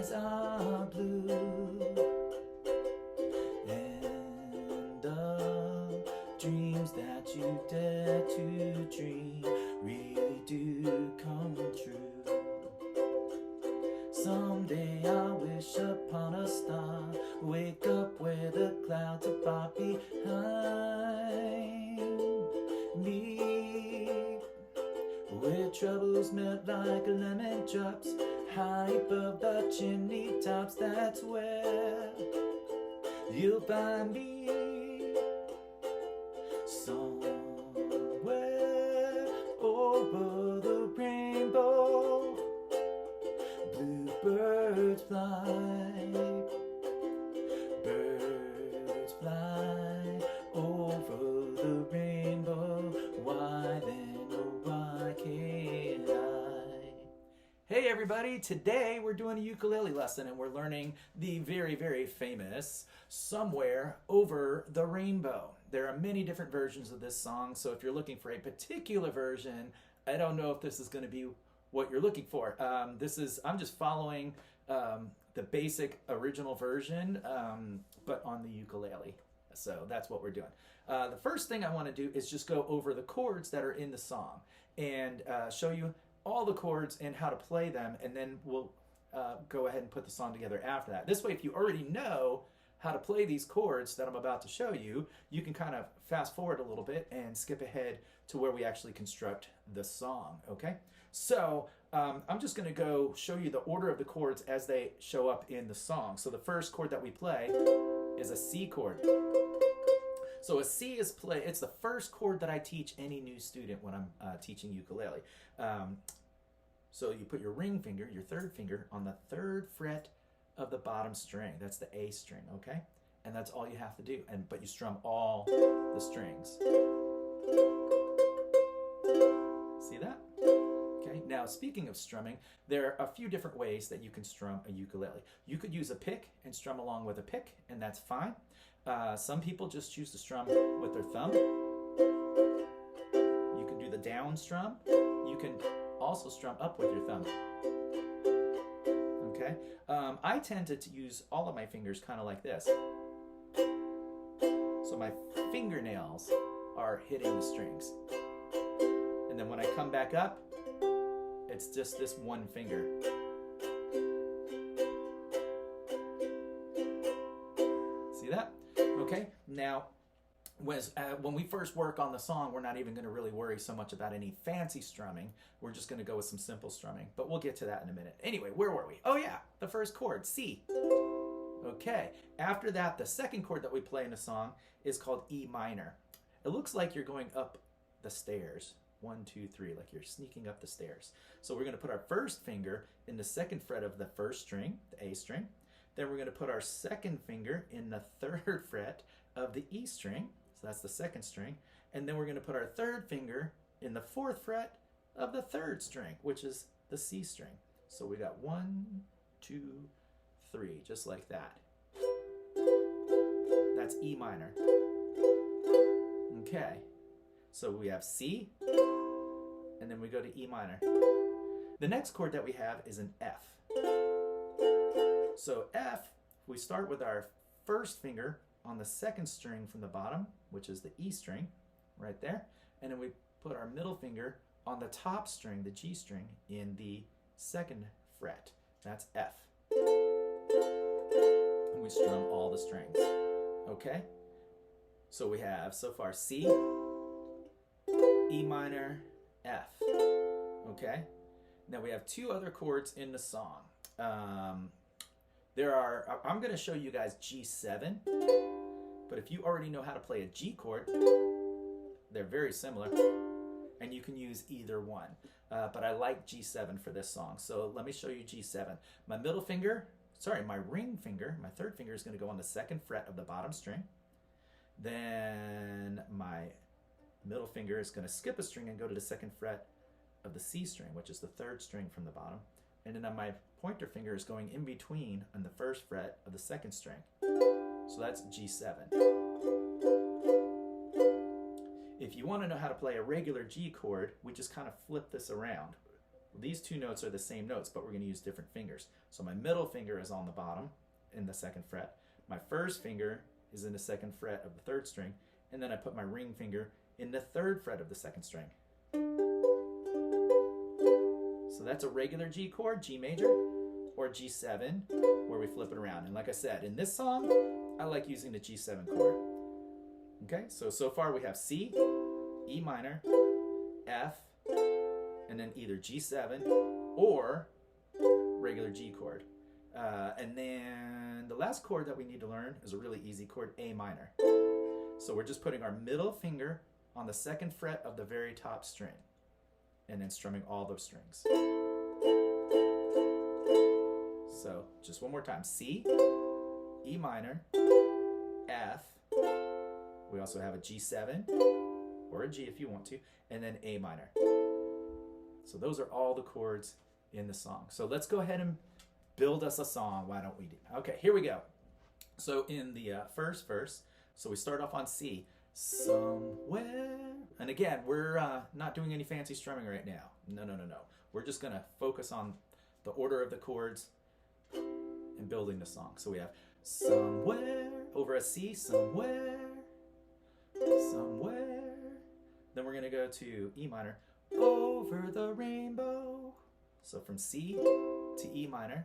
skies are blue, and the dreams that you dare to dream really do come true. Someday I wish upon a star, wake up where the clouds are far behind me, where troubles melt like lemon drops, high above the chimney tops. That's where you'll find me, somewhere over the rainbow. Bluebirds fly, birds fly over the rainbow. Why then, oh why can't I? Hey everybody, today we're doing a ukulele lesson and we're learning the very, very famous Somewhere Over the Rainbow. There are many different versions of this song, so if you're looking for a particular version, I don't know if this is going to be what you're looking for. I'm just following the basic original version, but on the ukulele. So that's what we're doing. The first thing I want to do is just go over the chords that are in the song and show you all the chords and how to play them, and then we'll go ahead and put the song together after that. This way, if you already know how to play these chords that I'm about to show you, you can kind of fast forward a little bit and skip ahead to where we actually construct the song, okay? So I'm just gonna go show you the order of the chords as they show up in the song. So the first chord that we play is a C chord. So a C is it's the first chord that I teach any new student when I'm teaching ukulele. So you put your ring finger, your third finger, on the third fret of the bottom string. That's the A string, okay? And that's all you have to do. But you strum all the strings. See that? Okay, now speaking of strumming, there are a few different ways that you can strum a ukulele. You could use a pick and strum along with a pick, and that's fine. Some people just choose to strum with their thumb. You can do the down strum. You can also strum up with your thumb. Okay, I tend to use all of my fingers kind of like this. So my fingernails are hitting the strings. And then when I come back up, it's just this one finger. See that? Okay, now when we first work on the song, we're not even going to really worry so much about any fancy strumming. We're just going to go with some simple strumming, but we'll get to that in a minute. Anyway, where were we? Oh yeah, the first chord, C. Okay, after that, the second chord that we play in the song is called E minor. It looks like you're going up the stairs. 1, 2, 3, like you're sneaking up the stairs. So we're going to put our first finger in the second fret of the first string, the A string. Then we're going to put our second finger in the third fret of the E string. So that's the second string. And then we're going to put our third finger in the fourth fret of the third string, which is the C string. So we got 1, 2, 3, just like that. That's E minor. Okay. So we have C, and then we go to E minor. The next chord that we have is an F. So F, we start with our first finger on the second string from the bottom, which is the E string, right there. And then we put our middle finger on the top string, the G string, in the second fret. That's F. And we strum all the strings. Okay? So we have, so far, C, E minor, F. Okay? Now we have two other chords in the song. I'm going to show you guys G7, but if you already know how to play a G chord, they're very similar, and you can use either one. But I like G7 for this song, so let me show you G7. My ring finger, my third finger is going to go on the second fret of the bottom string. Then my middle finger is going to skip a string and go to the second fret of the C string, which is the third string from the bottom. And then my pointer finger is going in between on the first fret of the second string. So that's G7. If you want to know how to play a regular G chord, we just kind of flip this around. Well, these two notes are the same notes, but we're going to use different fingers. So my middle finger is on the bottom in the 2nd fret. My first finger is in the 2nd fret of the 3rd string, and then I put my ring finger in the 3rd fret of the 2nd string. So that's a regular G chord, G major, or G7, where we flip it around. And like I said, in this song, I like using the G7 chord. Okay, so far we have C, E minor, F, and then either G7 or regular G chord. And then the last chord that we need to learn is a really easy chord, A minor. So we're just putting our middle finger on the 2nd fret of the very top string and then strumming all those strings. So just one more time, C, E minor, F, we also have a G7 or a G if you want to, and then A minor. So those are all the chords in the song. So let's go ahead and build us a song. Why don't we do? Okay, here we go. So in the first verse, so we start off on C, somewhere. And again, we're not doing any fancy strumming right now. No. We're just gonna focus on the order of the chords and building the song. So we have somewhere over a C, somewhere. Then we're gonna go to E minor, over the rainbow. So from C to E minor,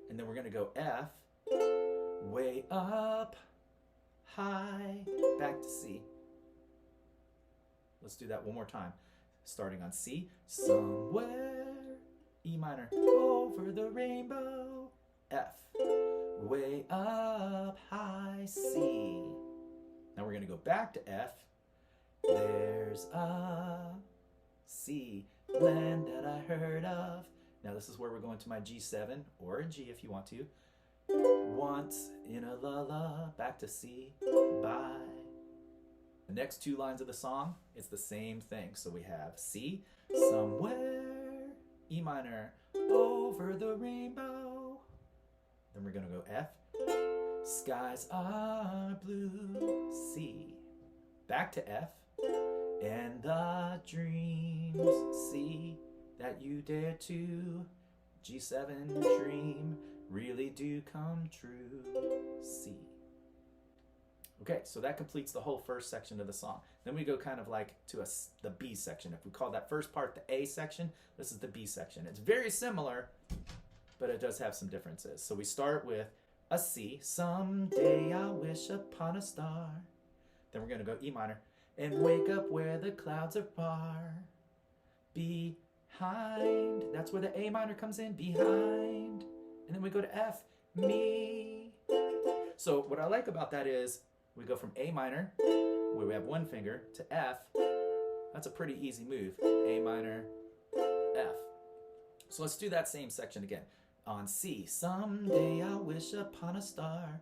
and then we're gonna go F, way up, high, back to C. Let's do that one more time. Starting on C, somewhere, E minor, over the rainbow, F, way up, high, C. Now we're gonna go back to F, there's a C, land that I heard of. Now this is where we're going to my G7 or a G if you want to. Once in a lullaby, back to C, bye. The next two lines of the song, it's the same thing. So we have C, somewhere, E minor, over the rainbow. Then we're gonna go F, skies are blue, C. Back to F, and the dreams, C, that you dare to, G7 dream, really do come true, C. Okay, so that completes the whole first section of the song. Then we go kind of like to the B section. If we call that first part the A section, this is the B section. It's very similar, but it does have some differences. So we start with a C, someday I'll wish upon a star. Then we're gonna go E minor, and wake up where the clouds are far. Behind, that's where the A minor comes in, behind. And then we go to F, me. So what I like about that is we go from A minor, where we have one finger, to F. That's a pretty easy move. A minor, F. So let's do that same section again. On C, someday I'll wish upon a star.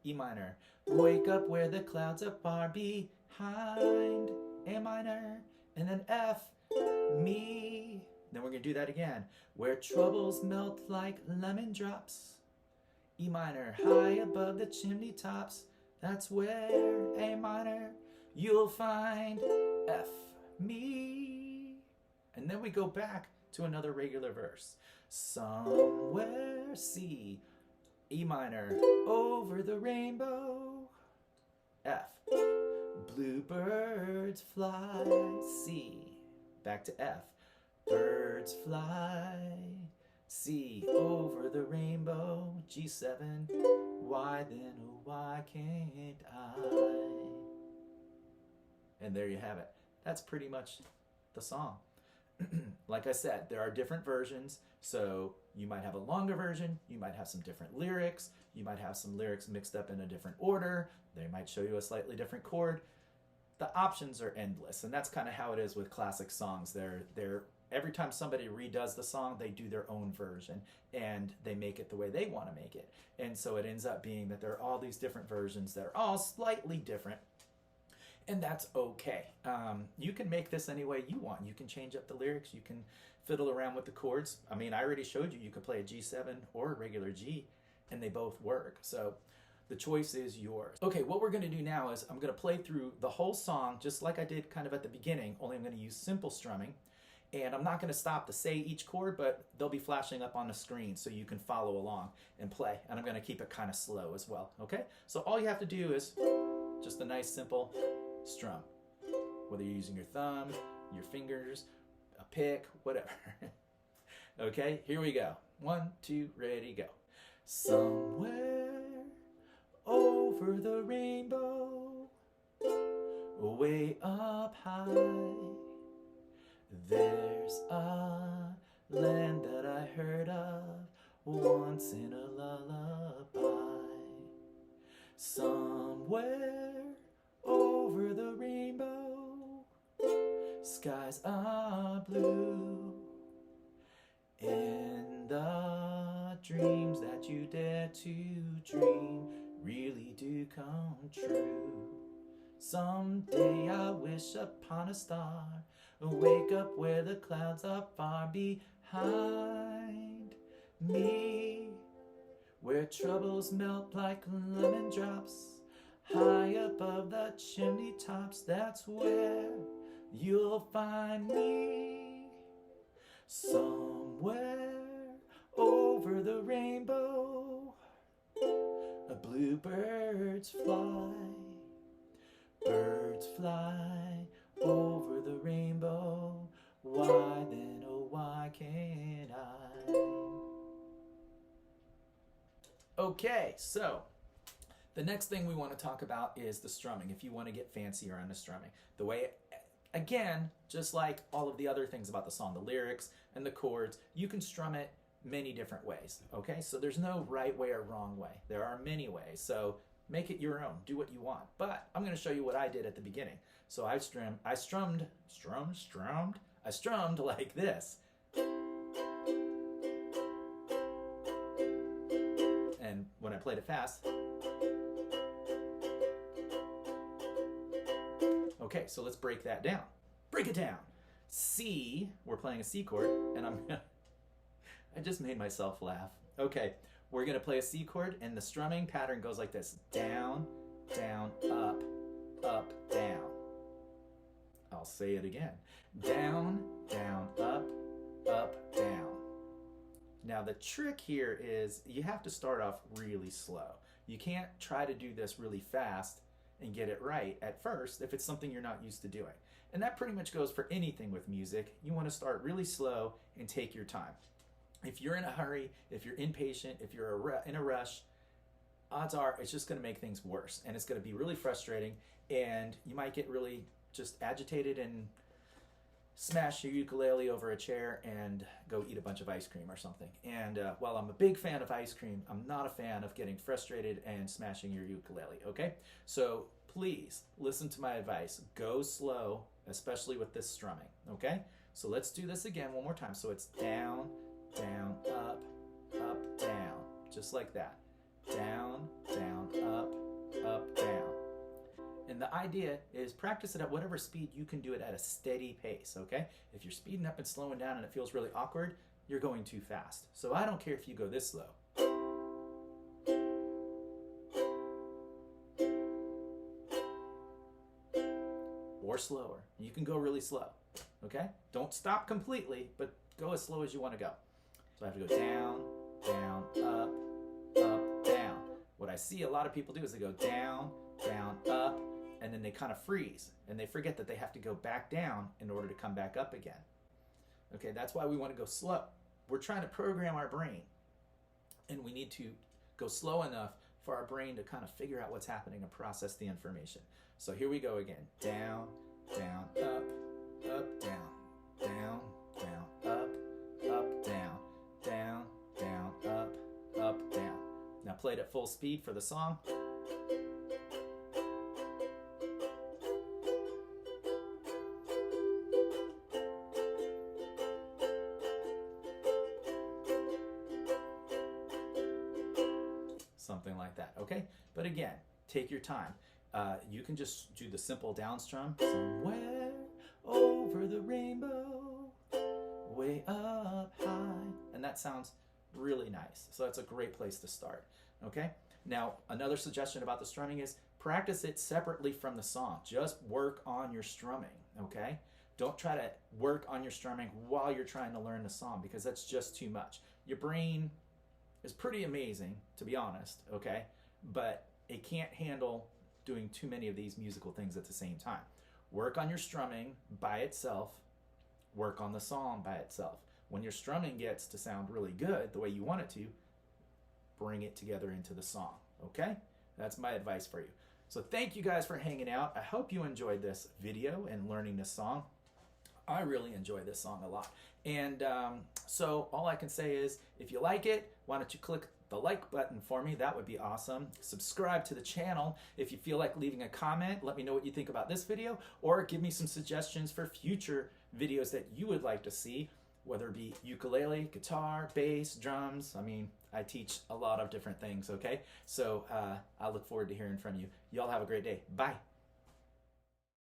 E minor, wake up where the clouds are far. Behind, A minor, and then F, me. Then we're gonna do that again. Where troubles melt like lemon drops. E minor, high above the chimney tops. That's where, A minor, you'll find F, me. And then we go back to another regular verse. Somewhere, C, E minor, over the rainbow, F. Bluebirds fly, C. Back to F. Birds fly, C. Over the rainbow, G7. Why then, oh why can't I? And there you have it. That's pretty much the song. Like I said, there are different versions, so you might have a longer version, you might have some different lyrics, you might have some lyrics mixed up in a different order, they might show you a slightly different chord. The options are endless, and that's kind of how it is with classic songs. Every time somebody redoes the song, they do their own version, and they make it the way they want to make it. And so it ends up being that there are all these different versions that are all slightly different, and that's okay. You can make this any way you want. You can change up the lyrics. You can fiddle around with the chords. I mean, I already showed you could play a G7 or a regular G, and they both work. So the choice is yours. Okay, what we're going to do now is I'm going to play through the whole song just like I did kind of at the beginning, only I'm going to use simple strumming. And I'm not going to stop to say each chord, but they'll be flashing up on the screen so you can follow along and play. And I'm going to keep it kind of slow as well, okay? So all you have to do is just a nice simple strum. Whether you're using your thumb, your fingers, a pick, whatever. Okay, here we go. 1, 2, ready, go. Somewhere over the rainbow, way up high, there's a land that I heard of once in a lullaby. Somewhere over the rainbow, skies are blue, and the dreams that you dare to dream really do come true. Someday I wish upon a star, wake up where the clouds are far behind me, where troubles melt like lemon drops, high above the chimney tops. That's where you'll find me. Somewhere over the rainbow, bluebirds fly. Birds fly over the rainbow. Why then, oh why can't I? Okay, so the next thing we want to talk about is the strumming, if you want to get fancier on the strumming. The way, again, just like all of the other things about the song, the lyrics and the chords, you can strum it many different ways, okay? So there's no right way or wrong way. There are many ways, so make it your own. Do what you want. But I'm going to show you what I did at the beginning. So I strummed like this. And when I played it fast. Okay, so let's break that down. Break it down. C, we're playing a C chord, and I just made myself laugh. Okay, we're gonna play a C chord, and the strumming pattern goes like this. Down, down, up, up, down. I'll say it again. Down, down, up, up, down. Now the trick here is you have to start off really slow. You can't try to do this really fast and get it right at first if it's something you're not used to doing. And that pretty much goes for anything with music. You want to start really slow and take your time. If you're in a hurry, if you're impatient, if you're in a rush, odds are it's just going to make things worse, and it's going to be really frustrating, and you might get really just agitated and smash your ukulele over a chair and go eat a bunch of ice cream or something. And while I'm a big fan of ice cream, I'm not a fan of getting frustrated and smashing your ukulele, okay? So please listen to my advice. Go slow, especially with this strumming, okay? So let's do this again one more time. So it's down, down, up, up, down, just like that. Down, down, up, down. And the idea is practice it at whatever speed you can do it at a steady pace, okay? If you're speeding up and slowing down and it feels really awkward, you're going too fast. So I don't care if you go this slow. Or slower. You can go really slow, okay? Don't stop completely, but go as slow as you want to go. So I have to go down, down, up, down. What I see a lot of people do is they go down, down, up, and then they kind of freeze, and they forget that they have to go back down in order to come back up again. Okay, that's why we want to go slow. We're trying to program our brain, and we need to go slow enough for our brain to kind of figure out what's happening and process the information. So here we go again. Down, down, up, down, down, down, up, down, down, down, up, down. Now play it at full speed for the song. Something like that, okay? But again, take your time. You can just do the simple down strum. Somewhere over the rainbow, way up high. And that sounds really nice. So that's a great place to start, okay? Now, another suggestion about the strumming is practice it separately from the song. Just work on your strumming, okay? Don't try to work on your strumming while you're trying to learn the song, because that's just too much. Your brain is pretty amazing, to be honest, okay? But it can't handle doing too many of these musical things at the same time. Work on your strumming by itself, work on the song by itself. When your strumming gets to sound really good, the way you want it to, bring it together into the song, okay? That's my advice for you. So thank you guys for hanging out. I hope you enjoyed this video and learning this song. I really enjoy this song a lot. And so all I can say is, if you like it, why don't you click the like button for me? That would be awesome. Subscribe to the channel. If you feel like leaving a comment, let me know what you think about this video, or give me some suggestions for future videos that you would like to see, whether it be ukulele, guitar, bass, drums. I mean, I teach a lot of different things, okay? So I look forward to hearing from you. Y'all have a great day. Bye.